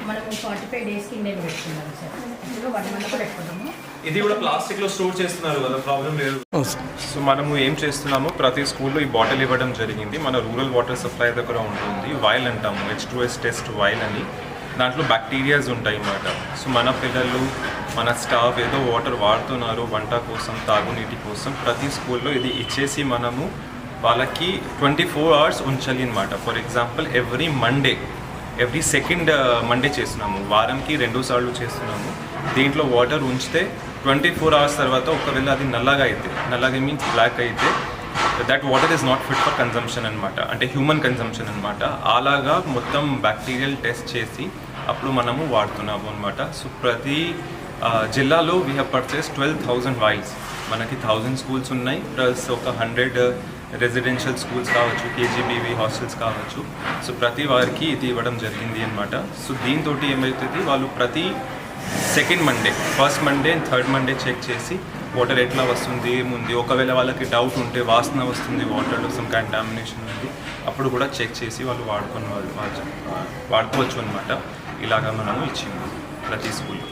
మనము 45 days కింద పెట్టుకుంటాం సార్. ఇందులో 1 month కూడా పెట్టుకుంటాము. ఇది కూడా ప్లాస్టిక్ లో స్టోర్ చేస్తున్నారు కదా, ప్రాబ్లం లేదు. సో మనము ఏం చేస్తున్నాము, ప్రతి స్కూల్లో ఈ బాటిల్ ఇవ్వడం జరిగింది. మన రూరల్ వాటర్ సప్లై దగ్గర ఉంటుంది, వైల్ అంటాము, H2S టెస్ట్ వైల్ అని. దాంట్లో బ్యాక్టీరియాస్ ఉంటాయి అన్నమాట. సో మన పిల్లలు, మన స్టాఫ్ ఏదో వాటర్ వాడుతున్నారు వంట కోసం, తాగునీటి కోసం. ప్రతి స్కూల్లో ఇది ఇచ్చేసి మనము వాళ్ళకి 24 hours ఉంచాలి అనమాట. For example every second Monday చేస్తున్నాము, వారంకి 2 సార్లు చేస్తున్నాము. దీంట్లో వాటర్ ఉంచితే 24 hours తర్వాత ఒకవేళ అది నల్లగా మీన్స్ బ్లాక్ అయితే that water is not fit for consumption అనమాట, అంటే హ్యూమన్ కన్జంప్షన్ అనమాట. అలాగా మొత్తం బ్యాక్టీరియల్ టెస్ట్ చేసి అప్పుడు మనము వాడుతున్నాము అనమాట. సో ప్రతి జిల్లాలో వీ హ్యావ్ పర్చేస్ 12,000 వైల్స్. మనకి 1000 స్కూల్స్ ఉన్నాయి, ప్లస్ ఒక 100 రెసిడెన్షియల్ స్కూల్స్ కావచ్చు, కేజీబీవీ హాస్టల్స్ కావచ్చు. సో ప్రతి వారికి ఇది ఇవ్వడం జరిగింది అనమాట. సో దీంతో ఏమవుతుంది, వాళ్ళు ప్రతి second Monday, first Monday and third Monday check చేసి వాటర్ ఎట్లా వస్తుంది, ఏముంది, ఒకవేళ వాళ్ళకి డౌట్ ఉంటే వాసన వస్తుంది వాటర్లో, సమ్ కంటామినేషన్ ఉంది, అప్పుడు కూడా చెక్ చేసి వాళ్ళు వాడుకోవచ్చు అనమాట. ఇలాగా మనము ఇచ్చింది ప్రతి స్కూల్లో.